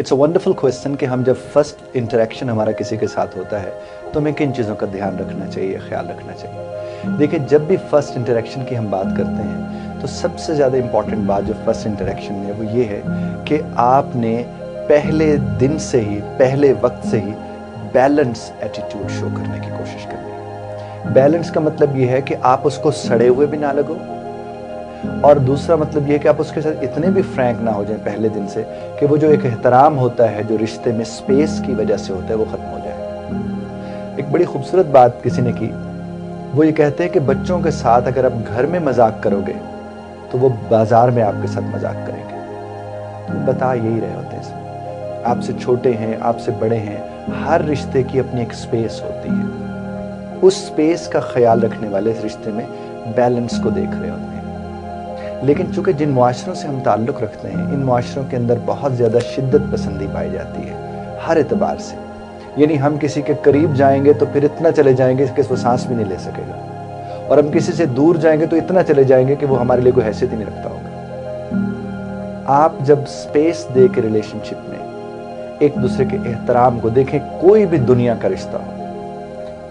It's a wonderful question कि हम जब फर्स्ट इंटरेक्शन हमारा किसी के साथ होता है तो हमें किन चीज़ों का ध्यान रखना चाहिए, ख्याल रखना चाहिए। देखिए, जब भी फर्स्ट इंटरेक्शन की हम बात करते हैं तो सबसे ज़्यादा इम्पॉर्टेंट बात जो फर्स्ट इंटरेक्शन में है वो ये है कि आपने पहले दिन से ही, पहले वक्त से ही बैलेंस एटीट्यूड शो करने की कोशिश करनी है। बैलेंस का मतलब ये है कि आप उसको सड़े हुए भी ना लगो, और दूसरा मतलब ये है कि आप उसके साथ इतने भी फ्रैंक ना हो जाएं पहले दिन से कि वो जो एक एहतराम होता है जो रिश्ते में स्पेस की वजह से होता है वो ख़त्म हो जाए। एक बड़ी खूबसूरत बात किसी ने की, वो ये कहते हैं कि बच्चों के साथ अगर आप घर में मजाक करोगे तो वो बाजार में आपके साथ मजाक करेंगे। तो बता यही रहे होते हैं इसमें, आपसे छोटे हैं, आपसे बड़े हैं, हर रिश्ते की अपनी एक स्पेस होती है। उस स्पेस का ख्याल रखने वाले इस रिश्ते में बैलेंस को देख रहे होते हैं। लेकिन चूंकि जिन मुआशरों से हम ताल्लुक़ रखते हैं, इन मुआशरों के अंदर बहुत ज़्यादा शिद्दत पसंदी पाई जाती है हर एतबार से। यानी हम किसी के करीब जाएंगे तो फिर इतना चले जाएंगे कि वो सांस भी नहीं ले सकेगा, और हम किसी से दूर जाएंगे तो इतना चले जाएंगे कि वो हमारे लिए कोई हैसियत ही नहीं रखता होगा। आप जब स्पेस दे के रिलेशनशिप में एक दूसरे के एहतराम को देखें, कोई भी दुनिया का रिश्ता हो,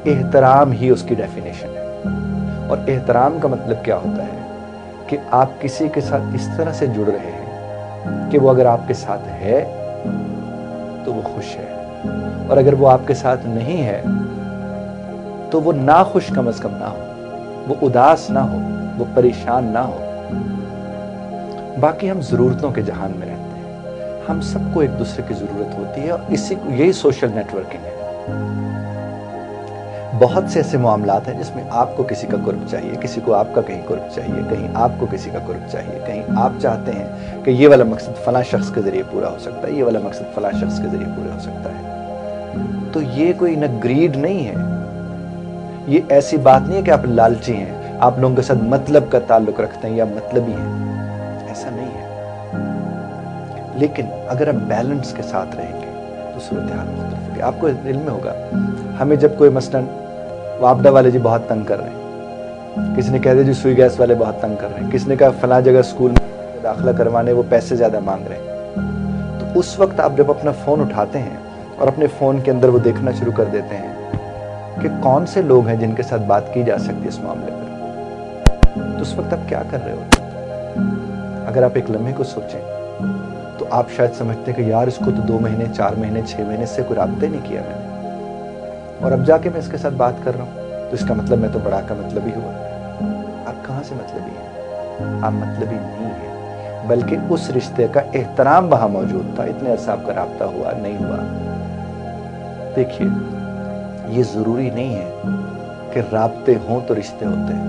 एहतराम ही उसकी डेफिनेशन है। और एहतराम का मतलब क्या होता है कि आप किसी के साथ इस तरह से जुड़ रहे हैं कि वो अगर आपके साथ है तो वो खुश है, और अगर वो आपके साथ नहीं है तो वो ना खुश कम से कम ना हो, वो उदास ना हो, वो परेशान ना हो। बाकी हम ज़रूरतों के जहान में रहते हैं, हम सबको एक दूसरे की ज़रूरत होती है, और यही सोशल नेटवर्किंग है। बहुत से ऐसे मामलात हैं जिसमें आपको किसी का कुर्ब चाहिए, किसी को आपका कहीं कुर्ब चाहिए, कहीं आपको किसी का कुर्ब चाहिए, कहीं आप चाहते हैं कि ये वाला मकसद फलां शख्स के ज़रिए पूरा हो सकता है, ये वाला मकसद फलां शख्स के ज़रिए पूरा हो सकता है। तो ये कोई न ग्रीड नहीं है, ये ऐसी बात नहीं है कि आप लालची हैं, आप लोगों के साथ मतलब का ताल्लुक़ रखते हैं या मतलबी हैं, ऐसा नहीं है। लेकिन अगर आप बैलेंस के साथ रहेंगे तो सूरत हाल मुख्तलिफ होगी। आपको इल्म में होगा, हमें जब कोई मसलन वापडा वाले जी बहुत तंग कर रहे हैं, किसी ने कह दिया जी सुई गैस वाले बहुत तंग कर रहे हैं, किसी ने कहा फलां जगह स्कूल में दाखिला करवाने वो पैसे ज़्यादा मांग रहे हैं, तो उस वक्त आप जब अपना फ़ोन उठाते हैं और अपने फ़ोन के अंदर वो देखना शुरू कर देते हैं कि कौन से लोग हैं जिनके साथ बात की जा सकती है इस मामले पर, तो उस वक्त आप क्या कर रहे हो? अगर आप एक लम्हे को सोचें तो आप शायद समझते हैं कि यार इसको तो 2 महीने, 4 महीने, 6 महीने से कोई राब्ता नहीं किया मैंने, और अब जाके मैं इसके साथ बात कर रहा हूँ, तो इसका मतलब मैं तो बड़ा का मतलबी हुआ। आप कहाँ से मतलबी हैं? आप मतलबी नहीं है, बल्कि उस रिश्ते का एहतराम वहाँ मौजूद था, इतने अरसा आपका राब्ता हुआ नहीं हुआ। देखिए, ये ज़रूरी नहीं है कि राब्ते हों तो रिश्ते होते हैं,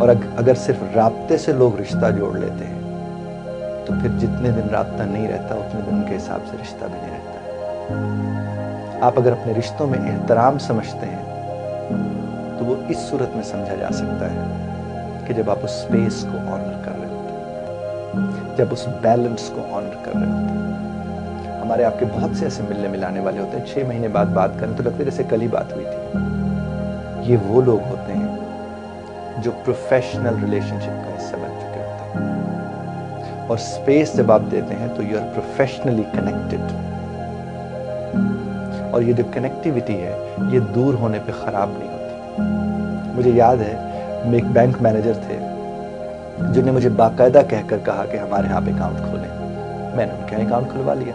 और अगर सिर्फ राब्ते से लोग रिश्ता जोड़ लेते हैं तो फिर जितने दिन राब्ता नहीं रहता उतने दिन उनके हिसाब से रिश्ता भी नहीं रहता। आप अगर अपने रिश्तों में एहतराम समझते हैं तो वो इस सूरत में समझा जा सकता है कि जब आप उस स्पेस को ऑनर कर रहे होते हैं, जब उस बैलेंस को ऑनर कर रहे होते हैं। हमारे आपके बहुत से ऐसे मिलने मिलाने वाले होते हैं, 6 महीने बाद बात करें तो लगता है जैसे कल ही बात हुई थी। ये वो लोग होते हैं जो प्रोफेशनल रिलेशनशिप का हिस्सा बन चुके होते हैं, और स्पेस जब आप देते हैं तो यू आर प्रोफेशनली कनेक्टेड। और ये जो कनेक्टिविटी है ये दूर होने पे ख़राब नहीं होती। मुझे याद है, मैं एक बैंक मैनेजर थे जिन्होंने मुझे बाकायदा कहकर कहा कि हमारे यहाँ पे अकाउंट खोलें। मैंने उनके यहाँ अकाउंट खुलवा लिया।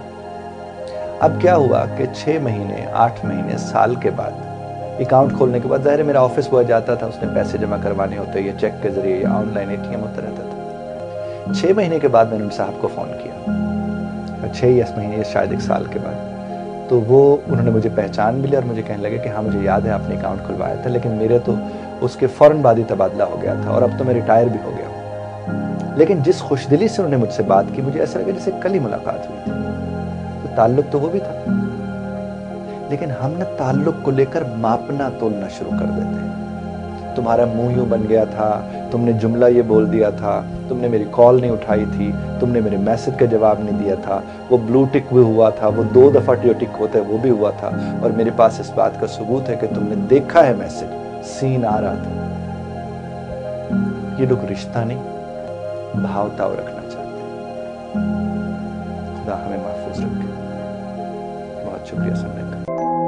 अब क्या हुआ कि 6 महीने, 8 महीने, साल के बाद अकाउंट खोलने के बाद ज़ाहिर मेरा ऑफिस बॉय जाता था, उसने पैसे जमा करवाने होते, या चेक के ज़रिए या ऑनलाइन ATM होता रहता था। 6 महीने के बाद मैंने उन साहब को फ़ोन किया, 6 या महीने, शायद 1 साल के बाद, तो वो उन्होंने मुझे पहचान भी लिया और मुझे कहने लगे कि हाँ मुझे याद है आपने अकाउंट खुलवाया था, लेकिन मेरे तो उसके फ़ौरन बाद ही तबादला हो गया था और अब तो मैं रिटायर भी हो गया हूँ। लेकिन जिस खुशदिली से उन्होंने मुझसे बात की, मुझे ऐसा लगा जैसे कल ही मुलाकात हुई थी। तो ताल्लुक़ तो वो भी था, लेकिन हम ना ताल्लुक़ को लेकर मापना तोलना शुरू कर देते हैं। तुम्हारा मुंह यूं बन गया था, तुमने जुमला ये बोल दिया था, तुमने मेरी कॉल नहीं उठाई थी, तुमने मेरे मैसेज का जवाब नहीं दिया था, वो ब्लू टिक भी हुआ था, वो 2 दफ़ा जो टिक होता है वो भी हुआ था, और मेरे पास इस बात का सबूत है कि तुमने देखा है मैसेज, सीन आ रहा था। ये लोग रिश्ता नहीं भाव ताव रखना चाहते हैं, खुदा हमें महफूज रखे। बहुत शुक्रिया सुनने का।